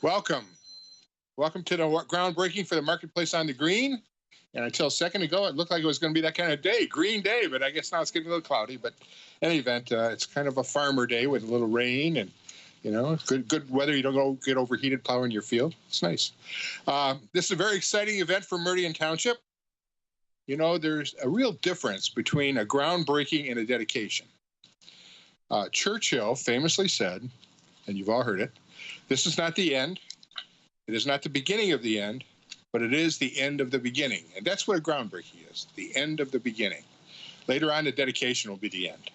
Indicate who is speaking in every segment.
Speaker 1: Welcome. Welcome to the groundbreaking for the Marketplace on the Green. And until a second ago, it looked like it was going to be that kind of day, green day, but I guess now it's getting a little cloudy. But in any event, it's kind of a farmer day with a little rain and, good weather. You don't go get overheated plowing your field. It's nice. This is a very exciting event for Meridian Township. There's a real difference between a groundbreaking and a dedication. Churchill famously said, and you've all heard it, this is not the end. It is not the beginning of the end, but it is the end of the beginning. And that's what a groundbreaking is, the end of the beginning. Later on, the dedication will be the end.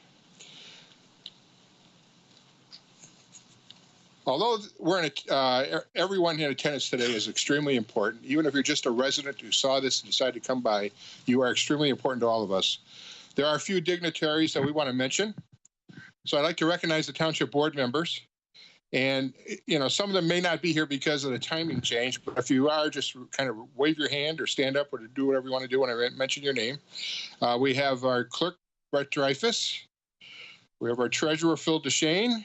Speaker 1: Although everyone in attendance today is extremely important, even if you're just a resident who saw this and decided to come by, you are extremely important to all of us. There are a few dignitaries that we want to mention. So I'd like to recognize the township board members. And, some of them may not be here because of the timing change, but if you are, just kind of wave your hand or stand up or do whatever you want to do when I mention your name. We have our clerk, Brett Dreyfus. We have our treasurer, Phil DeShane,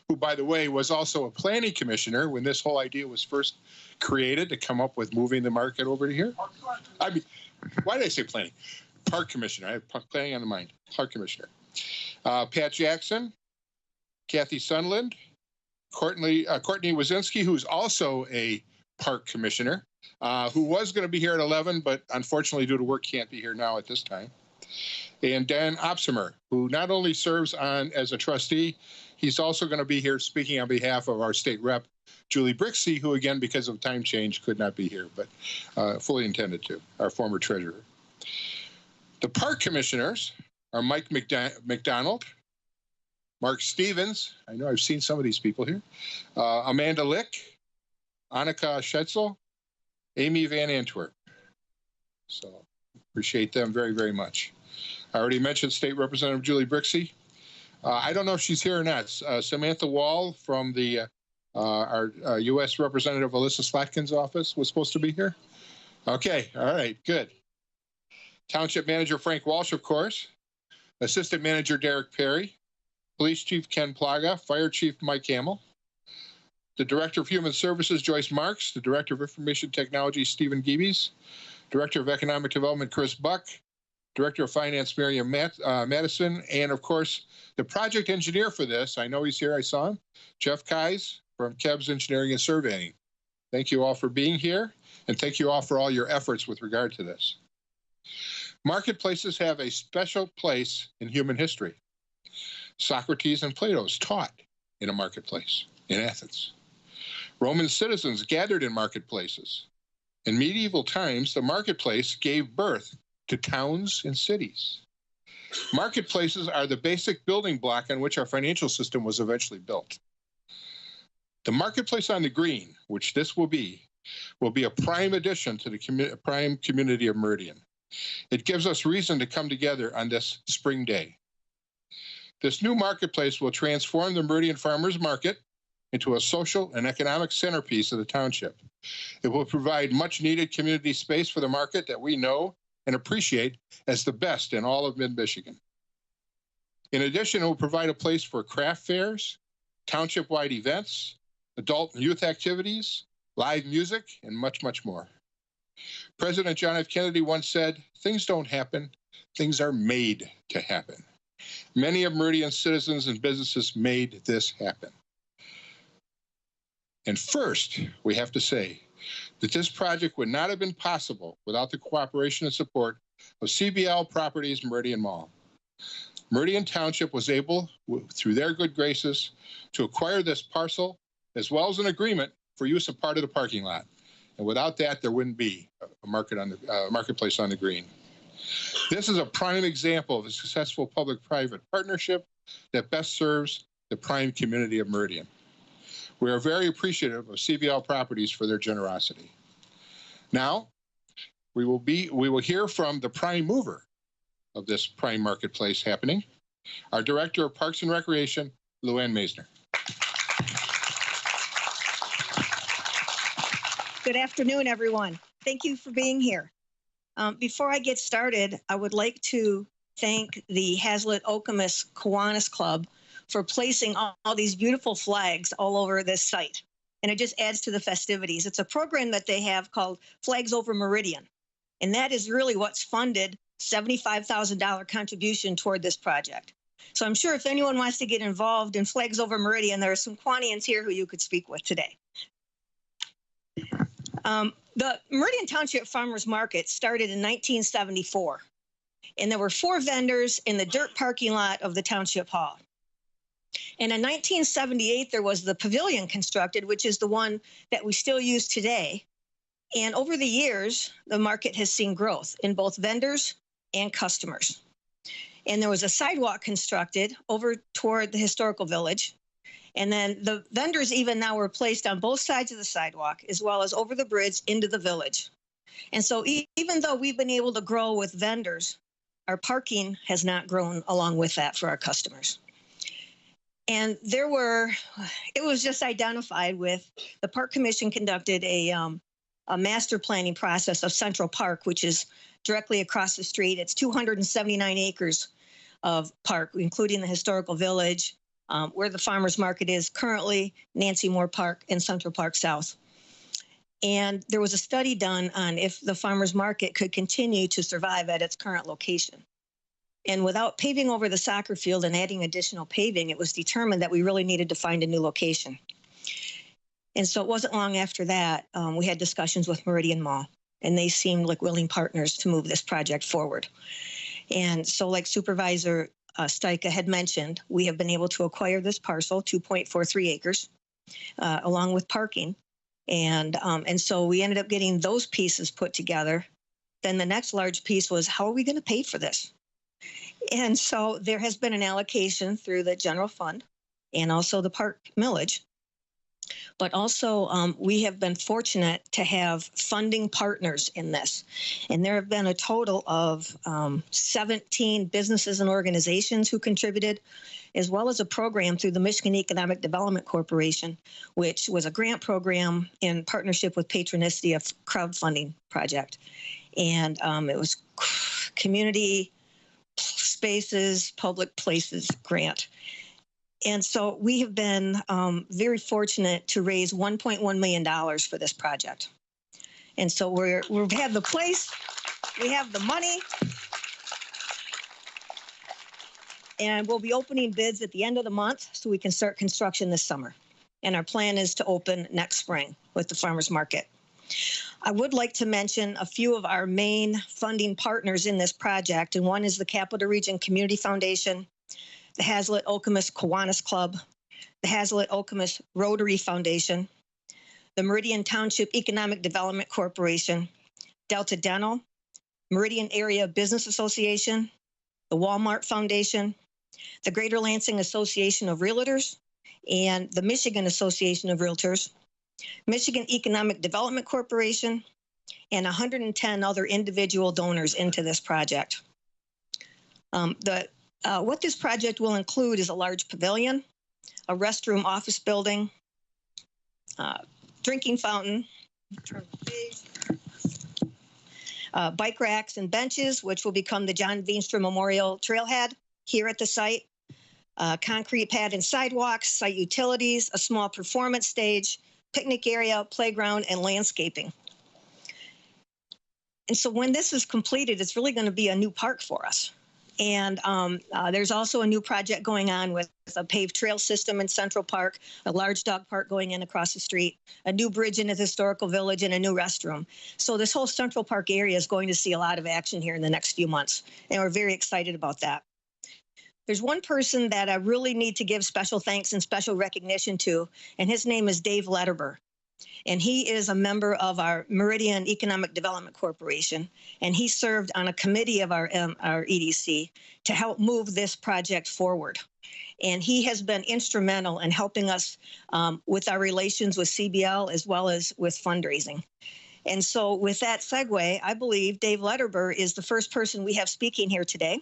Speaker 1: who, by the way, was also a planning commissioner when this whole idea was first created to come up with moving the market over to here. Why did I say planning? Park commissioner. I have planning on the mind. Park commissioner. Pat Jackson, Kathy Sunland, Courtney Wazinski, who's also a park commissioner, who was going to be here at 11, but unfortunately due to work can't be here now at this time. And Dan Opsimer, who not only serves on as a trustee, he's also going to be here speaking on behalf of our state rep, Julie Brixey, who again, because of time change, could not be here, but fully intended to, our former treasurer. The park commissioners are Mike McDonald, Mark Stevens, I know I've seen some of these people here, Amanda Lick, Annika Schetzel, Amy Van Antwerp. So appreciate them very, very much. I already mentioned State Representative Julie Brixey. I don't know if she's here or not. Samantha Wall from our U.S. Representative Alyssa Slatkin's office was supposed to be here. Okay, all right, good. Township Manager Frank Walsh, of course. Assistant Manager Derek Perry. Police Chief Ken Plaga, Fire Chief Mike Hamill, the Director of Human Services Joyce Marks, the Director of Information Technology Stephen Giebes, Director of Economic Development Chris Buck, Director of Finance Miriam Madison, and of course the project engineer for this, I know he's here, I saw him, Jeff Kais from Kebs Engineering and Surveying. Thank you all for being here, and thank you all for all your efforts with regard to this. Marketplaces have a special place in human history. Socrates and Plato taught in a marketplace in Athens. Roman citizens gathered in marketplaces. In medieval times, the marketplace gave birth to towns and cities. Marketplaces are the basic building block on which our financial system was eventually built. The Marketplace on the Green, which this will be a prime addition to the prime community of Meridian. It gives us reason to come together on this spring day. This new marketplace will transform the Meridian Farmers Market into a social and economic centerpiece of the township. It will provide much-needed community space for the market that we know and appreciate as the best in all of mid-Michigan. In addition, it will provide a place for craft fairs, township-wide events, adult and youth activities, live music, and much, much more. President John F. Kennedy once said, "Things don't happen, things are made to happen." Many of Meridian's citizens and businesses made this happen. And first, we have to say that this project would not have been possible without the cooperation and support of CBL Properties Meridian Mall. Meridian Township was able, through their good graces, to acquire this parcel, as well as an agreement for use of part of the parking lot. And without that, there wouldn't be a marketplace on the green. This is a prime example of a successful public-private partnership that best serves the prime community of Meridian. We are very appreciative of CBL Properties for their generosity. Now, we will hear from the prime mover of this prime marketplace happening, our Director of Parks and Recreation, Luann Maisner.
Speaker 2: Good afternoon, everyone. Thank you for being here. Before I get started, I would like to thank the Hazlitt Okemos Kiwanis Club for placing all these beautiful flags all over this site. and it just adds to the festivities. It's a program that they have called Flags Over Meridian, and that is really what's funded $75,000 contribution toward this project. So I'm sure if anyone wants to get involved in Flags Over Meridian, there are some Quantians here who you could speak with today. The Meridian Township Farmers Market started in 1974, and there were 4 vendors in the dirt parking lot of the Township Hall. And in 1978, there was the pavilion constructed, which is the one that we still use today. And over the years, the market has seen growth in both vendors and customers. And there was a sidewalk constructed over toward the historical village. And then the vendors even now were placed on both sides of the sidewalk, as well as over the bridge into the village. And so even though we've been able to grow with vendors, our parking has not grown along with that for our customers. And it was just identified with, the Park Commission conducted a master planning process of Central Park, which is directly across the street. It's 279 acres of park, including the historical village, where the farmers market is currently, Nancy Moore Park and Central Park South. And there was a study done on if the farmers market could continue to survive at its current location. And without paving over the soccer field and adding additional paving, it was determined that we really needed to find a new location. And so it wasn't long after that, we had discussions with Meridian Mall, and they seemed like willing partners to move this project forward. And so like Supervisor Stajka had mentioned, we have been able to acquire this parcel, 2.43 acres, along with parking. And so we ended up getting those pieces put together. Then the next large piece was, how are we going to pay for this? And so there has been an allocation through the general fund and also the park millage. But also we have been fortunate to have funding partners in this. And there have been a total of 17 businesses and organizations who contributed, as well as a program through the Michigan Economic Development Corporation, which was a grant program in partnership with Patronicity, a crowdfunding project. And it was community spaces, public places grant. And so we have been very fortunate to raise $1.1 million for this project. And so we've had the place, we have the money, and we'll be opening bids at the end of the month so we can start construction this summer. And our plan is to open next spring with the farmers market. I would like to mention a few of our main funding partners in this project, and one is the Capital Region Community Foundation, the Hazlet Okemos Kiwanis Club, the Hazlet Okemos Rotary Foundation, the Meridian Township Economic Development Corporation, Delta Dental, Meridian Area Business Association, the Walmart Foundation, the Greater Lansing Association of Realtors, and the Michigan Association of Realtors, Michigan Economic Development Corporation, and 110 other individual donors into this project. What this project will include is a large pavilion, a restroom office building, drinking fountain, bike racks and benches, which will become the John Veenstra Memorial Trailhead here at the site, concrete pad and sidewalks, site utilities, a small performance stage, picnic area, playground, and landscaping. And so when this is completed, it's really going to be a new park for us. And there's also a new project going on with a paved trail system in Central Park, a large dog park going in across the street, a new bridge into the historical village, and a new restroom. So this whole Central Park area is going to see a lot of action here in the next few months. And we're very excited about that. There's one person that I really need to give special thanks and special recognition to, and his name is Dave Letterber. And he is a member of our Meridian Economic Development Corporation, and he served on a committee of our EDC to help move this project forward. And he has been instrumental in helping us with our relations with CBL as well as with fundraising. And so with that segue, I believe Dave Letterber is the first person we have speaking here today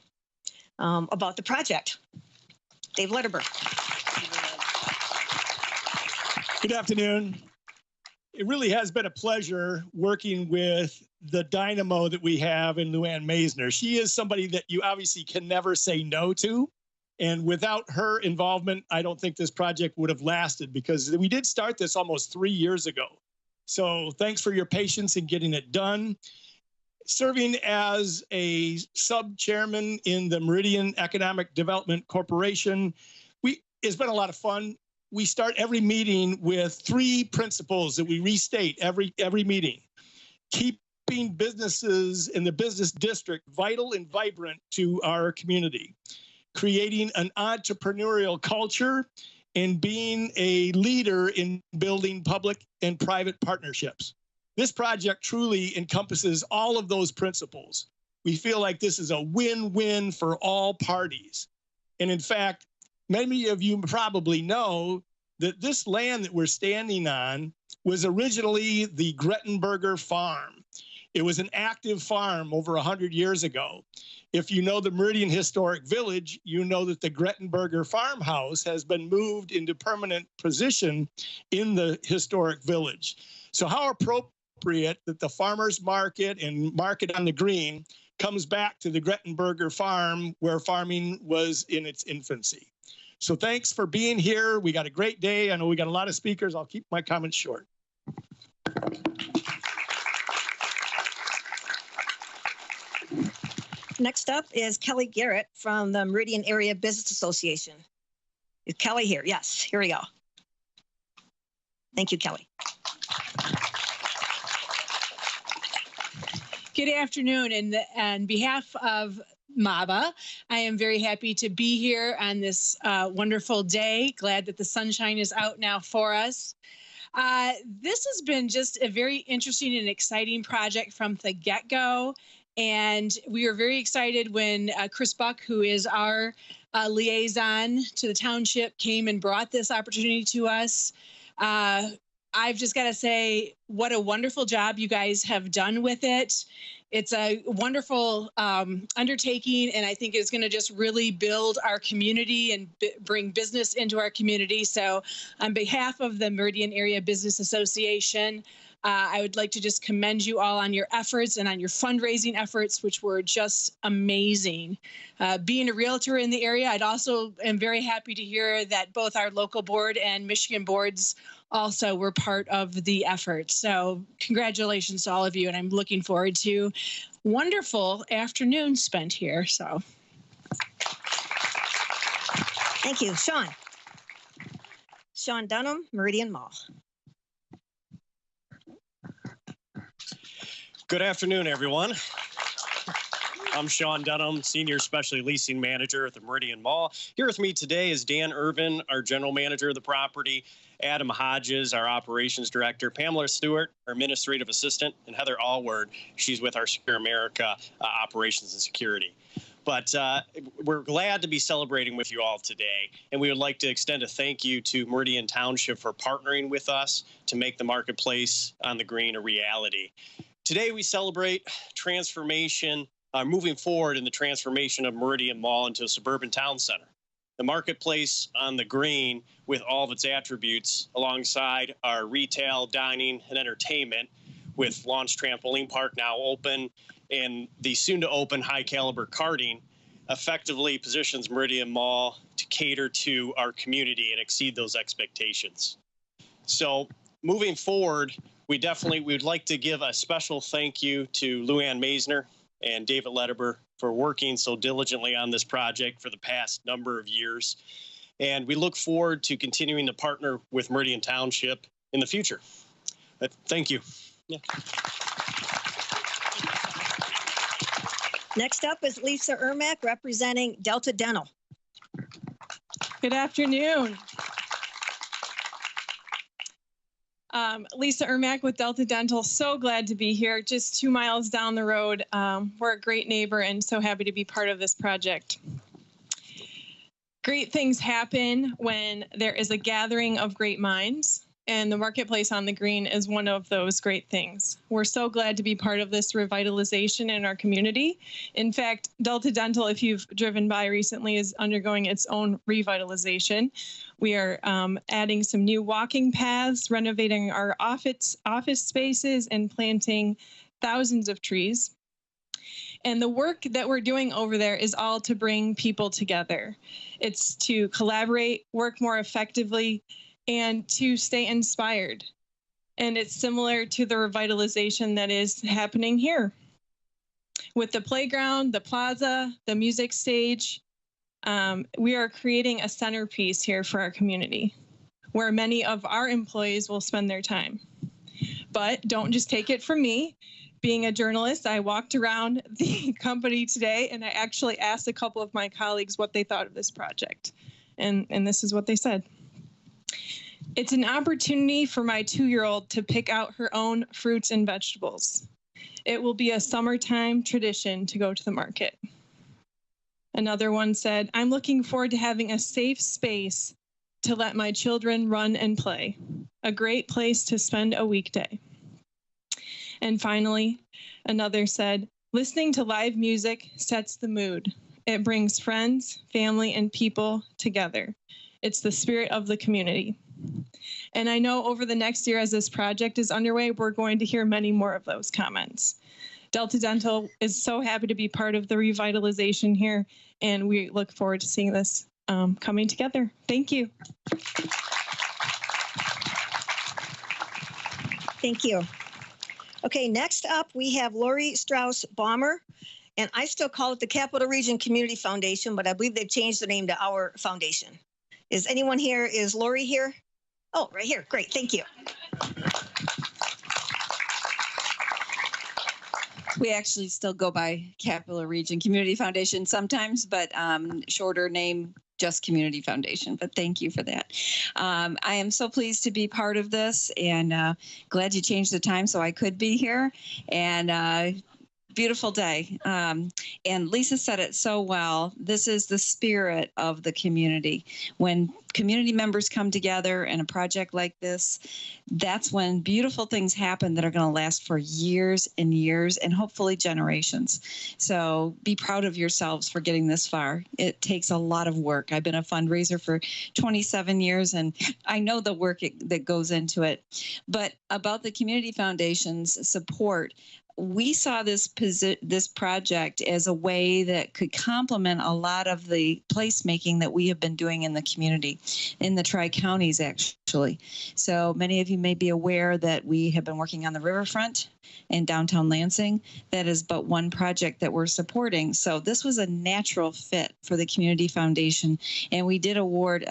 Speaker 2: about the project. Dave Letterber.
Speaker 3: Good afternoon. It really has been a pleasure working with the dynamo that we have in Luann Maisner. She is somebody that you obviously can never say no to. And without her involvement, I don't think this project would have lasted, because we did start this almost 3 years ago. So thanks for your patience in getting it done. Serving as a sub-chairman in the Meridian Economic Development Corporation, it's been a lot of fun. We start every meeting with 3 principles that we restate every meeting. Keeping businesses in the business district vital and vibrant to our community. Creating an entrepreneurial culture, and being a leader in building public and private partnerships. This project truly encompasses all of those principles. We feel like this is a win-win for all parties. And in fact, many of you probably know that this land that we're standing on was originally the Grettenberger Farm. It was an active farm over 100 years ago. If you know the Meridian Historic Village, you know that the Grettenberger farmhouse has been moved into permanent position in the historic village. So how appropriate that the farmers market and market on the green comes back to the Grettenberger farm, where farming was in its infancy. So thanks for being here. We got a great day. I know we got a lot of speakers. I'll keep my comments short.
Speaker 2: Next up is Kelly Garrett from the Meridian Area Business Association. Is Kelly here? Yes, here we go. Thank you, Kelly.
Speaker 4: Good afternoon, and on behalf of MABA, I am very happy to be here on this wonderful day. Glad that the sunshine is out now for us. This has been just a very interesting and exciting project from the get-go. And we were very excited when Chris Buck, who is our liaison to the township, came and brought this opportunity to us. I've just got to say, what a wonderful job you guys have done with it. It's a wonderful undertaking, and I think it's going to just really build our community and bring business into our community. So on behalf of the Meridian Area Business Association, I would like to just commend you all on your efforts and on your fundraising efforts, which were just amazing. Being a realtor in the area, I'd also am very happy to hear that both our local board and Michigan boards also were part of the effort. So congratulations to all of you, and I'm looking forward to wonderful afternoon spent here. So
Speaker 2: Thank you. Sean. Sean Dunham, Meridian Mall.
Speaker 5: Good afternoon, everyone. I'm Sean Dunham, Senior Specialty Leasing Manager at the Meridian Mall. Here with me today is Dan Irvin, our General Manager of the property, Adam Hodges, our Operations Director, Pamela Stewart, our Administrative Assistant, and Heather Allward. She's with our Secure America Operations and Security. But we're glad to be celebrating with you all today, and we would like to extend a thank you to Meridian Township for partnering with us to make the marketplace on the green a reality. Today we celebrate transformation, moving forward in the transformation of Meridian Mall into a suburban town center. The marketplace on the green with all of its attributes alongside our retail, dining, and entertainment, with Launch Trampoline Park now open and the soon to open high caliber karting, effectively positions Meridian Mall to cater to our community and exceed those expectations. So moving forward, we would like to give a special thank you to Luann Maisner and David Lederber for working so diligently on this project for the past number of years. And we look forward to continuing to partner with Meridian Township in the future. Thank you. Yeah.
Speaker 2: Next up is Lisa Ermack, representing Delta Dental.
Speaker 6: Good afternoon. Lisa Ermack with Delta Dental. So glad to be here, just 2 miles down the road. We're a great neighbor and so happy to be part of this project. Great things happen when there is a gathering of great minds, and the marketplace on the green is one of those great things. We're so glad to be part of this revitalization in our community. In fact, Delta Dental, if you've driven by recently, is undergoing its own revitalization. We are adding some new walking paths, renovating our office spaces, and planting thousands of trees. And the work that we're doing over there is all to bring people together. It's to collaborate, work more effectively, and to stay inspired. And it's similar to the revitalization that is happening here. With the playground, the plaza, the music stage, we are creating a centerpiece here for our community, where many of our employees will spend their time. But don't just take it from me. Being a journalist, I walked around the company today and I actually asked a couple of my colleagues what they thought of this project. And this is what they said. It's an opportunity for my 2-year-old to pick out her own fruits and vegetables. It will be a summertime tradition to go to the market. Another one said, I'm looking forward to having a safe space to let my children run and play. A great place to spend a weekday. And finally, another said, listening to live music sets the mood. It brings friends, family, and people together. It's the spirit of the community. And I know over the next year as this project is underway, we're going to hear many more of those comments. Delta Dental is so happy to be part of the revitalization here, and we look forward to seeing this coming together. Thank you.
Speaker 2: Thank you. Okay, next up, we have Lori Strauss-Baumer, and I still call it the Capital Region Community Foundation, but I believe they've changed the name to Our Foundation. Is anyone here? Is Lori here? Oh, right here. Great. Thank you.
Speaker 7: We actually still go by Capital Region Community Foundation sometimes, but shorter name, just Community Foundation. But thank you for that. I am so pleased to be part of this and glad you changed the time so I could be here. And beautiful day. And Lisa said it so well. This is the spirit of the community. When community members come together in a project like this, that's when beautiful things happen that are going to last for years and years and hopefully generations. So be proud of yourselves for getting this far. It takes a lot of work. I've been a fundraiser for 27 years and I know the work that goes into it. But about the Community Foundation's support, we saw this project as a way that could complement a lot of the placemaking that we have been doing in the community, in the Tri-Counties, actually. So many of you may be aware that we have been working on the riverfront in downtown Lansing. That is but one project that we're supporting. So this was a natural fit for the Community Foundation. And we did award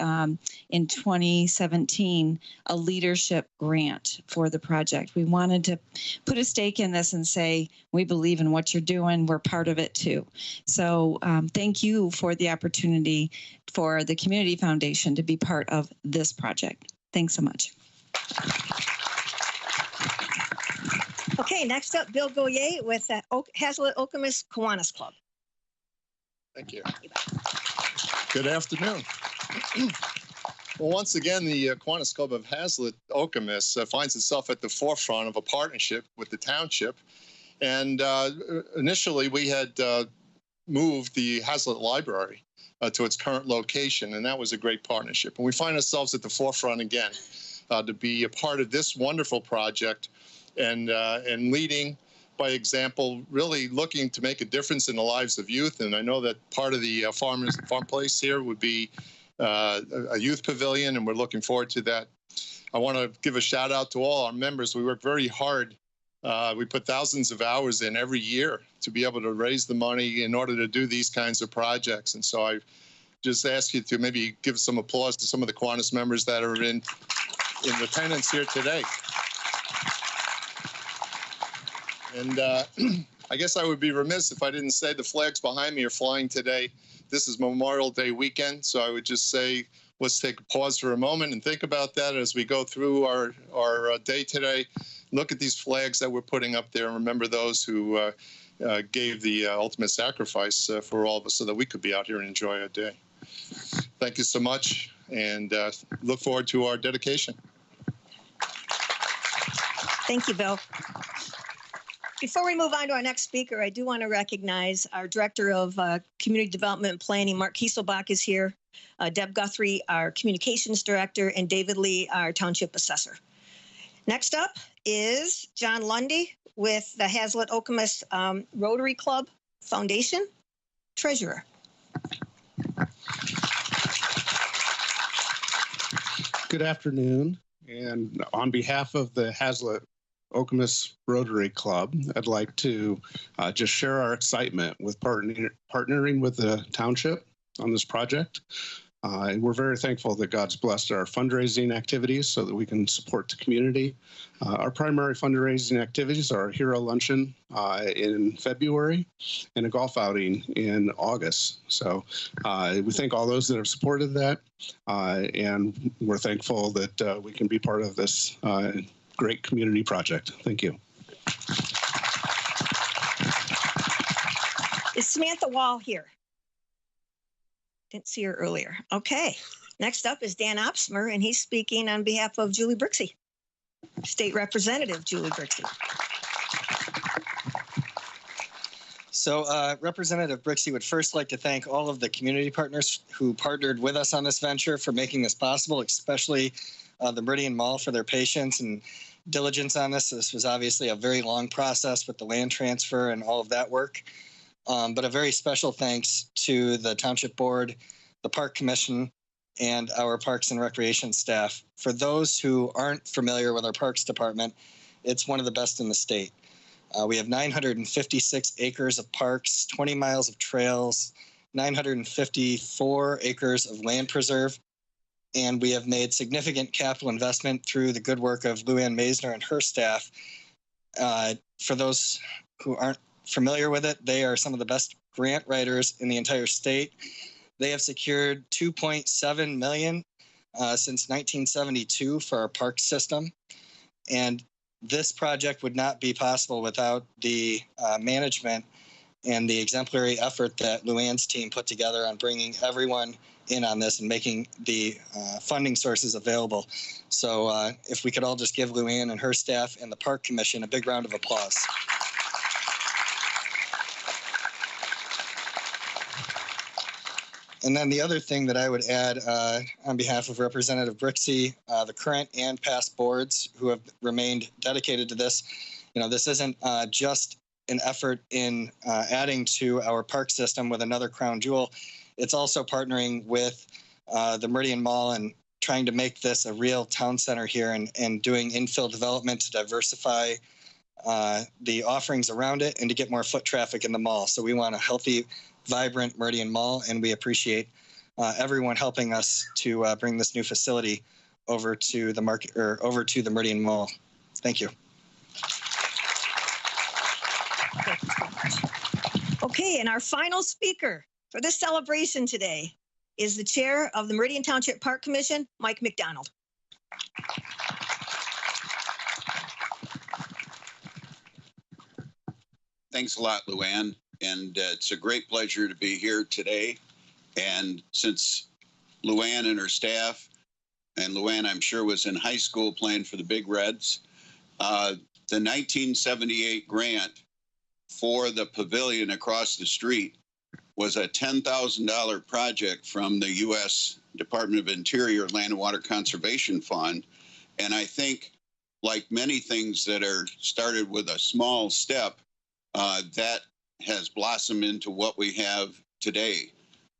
Speaker 7: in 2017 a leadership grant for the project. We wanted to put a stake in this and say, we believe in what you're doing. We're part of it too. So thank you for the opportunity for the Community Foundation to be part of this project. Thanks so much.
Speaker 2: Okay, next up, Bill Goyer with Hazlet Okemos Kiwanis Club.
Speaker 8: Thank you. Good afternoon. Well, once again, the Kiwanis Club of Hazlet Okemos finds itself at the forefront of a partnership with the township. And initially, we had moved the Hazlet Library to its current location, and that was a great partnership. And we find ourselves at the forefront again to be a part of this wonderful project and leading by example, really looking to make a difference in the lives of youth. And I know that part of the Farm Place here would be a youth pavilion, and we're looking forward to that. I want to give a shout out to all our members. We work very hard. We put thousands of hours in every year to be able to raise the money in order to do these kinds of projects. And so I just ask you to maybe give some applause to some of the Kiwanis members that are in attendance here today. And I guess I would be remiss if I didn't say the flags behind me are flying today. This is Memorial Day weekend, so I would just say let's take a pause for a moment and think about that as we go through our day today. Look at these flags that we're putting up there and remember those who gave the ultimate sacrifice for all of us so that we could be out here and enjoy our day. Thank you so much, and look forward to our dedication.
Speaker 2: Thank you, Bill. Before we move on to our next speaker, I do want to recognize our Director of Community Development and Planning, Mark Kieselbach, is here, Deb Guthrie, our Communications Director, and David Lee, our Township Assessor. Next up, is John Lundy with the Hazlet Okemos Rotary Club Foundation, treasurer.
Speaker 9: Good afternoon. And on behalf of the Hazlet Okemos Rotary Club, I'd like to just share our excitement with partnering with the township on this project. And we're very thankful that God's blessed our fundraising activities so that we can support the community. Our primary fundraising activities are a hero luncheon in February and a golf outing in August. So we thank all those that have supported that. And we're thankful that we can be part of this great community project. Thank you.
Speaker 2: Is Samantha Wall here? Didn't see her earlier. Okay. Next up is Dan Opsmer, and he's speaking on behalf of Julie Brixey, State Representative Julie Brixey.
Speaker 10: So Representative Brixey would first like to thank all of the community partners who partnered with us on this venture for making this possible, especially the Meridian Mall for their patience and diligence on this. This was obviously a very long process with the land transfer and all of that work. But a very special thanks to the Township Board, the Park Commission, and our Parks and Recreation staff. For those who aren't familiar with our Parks Department, it's one of the best in the state. We have 956 acres of parks, 20 miles of trails, 954 acres of land preserve, and we have made significant capital investment through the good work of Luann Maisner and her staff. For those who aren't familiar with it, they are some of the best grant writers in the entire state. They have secured $2.7 million since 1972 for our park system. And this project would not be possible without the management and the exemplary effort that Luann's team put together on bringing everyone in on this and making the funding sources available. So if we could all just give Luann and her staff and the Park Commission a big round of applause. And then the other thing that I would add on behalf of Representative Brixey, the current and past boards who have remained dedicated to this, this isn't just an effort in adding to our park system with another crown jewel. It's also partnering with the Meridian Mall and trying to make this a real town center here and doing infill development to diversify the offerings around it and to get more foot traffic in the mall. So we want a healthy, vibrant Meridian Mall, and we appreciate everyone helping us to bring this new facility over to the market or over to the Meridian Mall. Thank you.
Speaker 2: Okay, and our final speaker for this celebration today is the chair of the Meridian Township Park Commission, Mike McDonald.
Speaker 11: Thanks a lot, Luann. And it's a great pleasure to be here today. And since Luann and her staff, and Luann, I'm sure, was in high school playing for the Big Reds, the 1978 grant for the pavilion across the street was a $10,000 project from the U.S. Department of Interior Land and Water Conservation Fund. And I think, like many things that are started with a small step, that has blossomed into what we have today.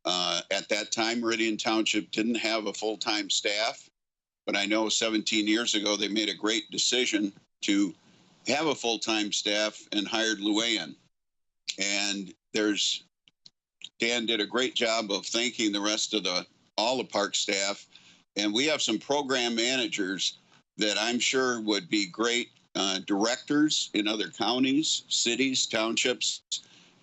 Speaker 11: At that time, Meridian Township didn't have a full-time staff, but I know 17 years ago they made a great decision to have a full-time staff and hired Luann. And Dan did a great job of thanking the rest of all the park staff. And we have some program managers that I'm sure would be great directors in other counties, cities, townships,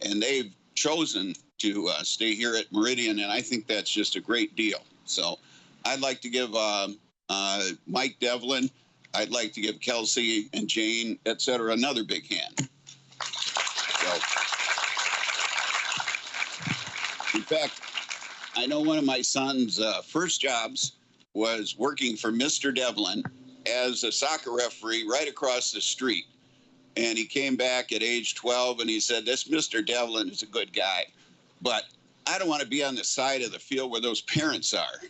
Speaker 11: and they've chosen to stay here at Meridian, and I think that's just a great deal. So I'd like to give Mike Devlin, I'd like to give Kelsey and Jane, et cetera, another big hand. So, in fact, I know one of my son's first jobs was working for Mr. Devlin as a soccer referee right across the street. And he came back at age 12 and he said, this Mr. Devlin is a good guy. But I don't want to be on the side of the field where those parents are.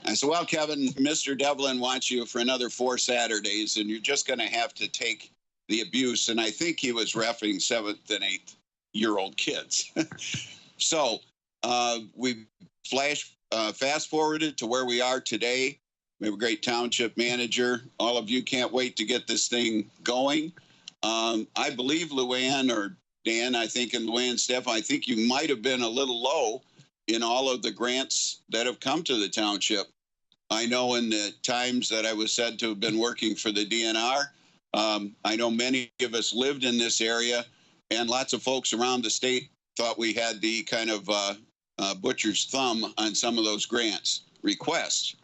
Speaker 11: I said, well, Kevin, Mr. Devlin wants you for another 4 Saturdays, and you're just going to have to take the abuse. And I think he was reffing 7th and 8th year-old kids. So we fast forwarded to where we are today. We have a great township manager. All of you can't wait to get this thing going. I believe Luann or Dan, I think, and Luann, Steph, I think you might have been a little low in all of the grants that have come to the township. I know in the times that I was said to have been working for the DNR, I know many of us lived in this area, and lots of folks around the state thought we had the kind of butcher's thumb on some of those grants requests.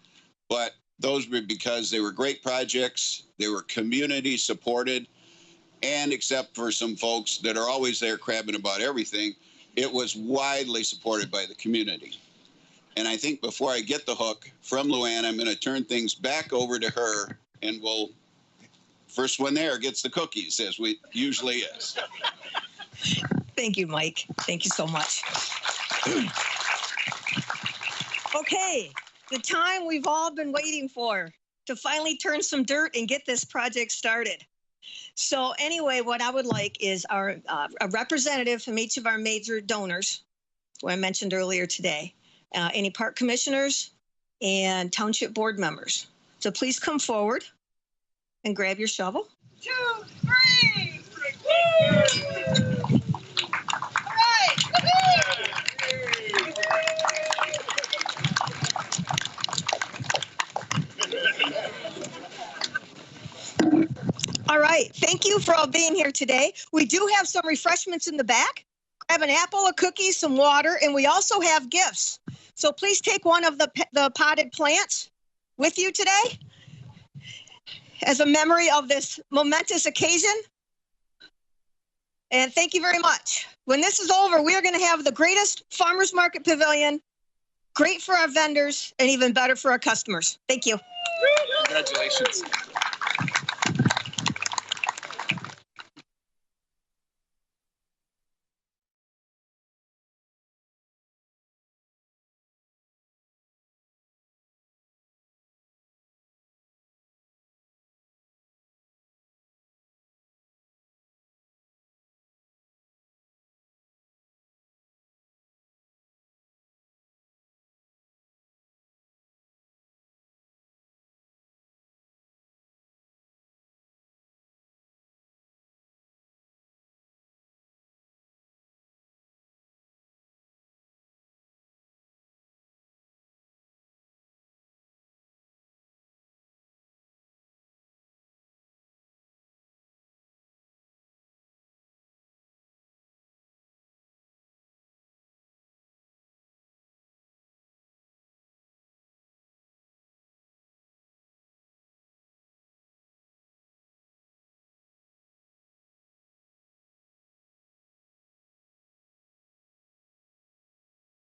Speaker 11: But those were because they were great projects, they were community supported, and except for some folks that are always there crabbing about everything, it was widely supported by the community. And I think before I get the hook from Luann, I'm going to turn things back over to her, and we'll, first one there gets the cookies, as we usually is.
Speaker 2: Thank you, Mike. Thank you so much. Okay, the time we've all been waiting for to finally turn some dirt and get this project started. So anyway, what I would like is a representative from each of our major donors, who I mentioned earlier today, any park commissioners and township board members. So please come forward and grab your shovel. 2, 3. All right. All right. Thank you for all being here today. We do have some refreshments in the back. Grab an apple, a cookie, some water, and we also have gifts. So please take one of the potted plants with you today as a memory of this momentous occasion. And thank you very much. When this is over, we are going to have the greatest farmers market pavilion, great for our vendors, and even better for our customers. Thank you.
Speaker 12: Congratulations.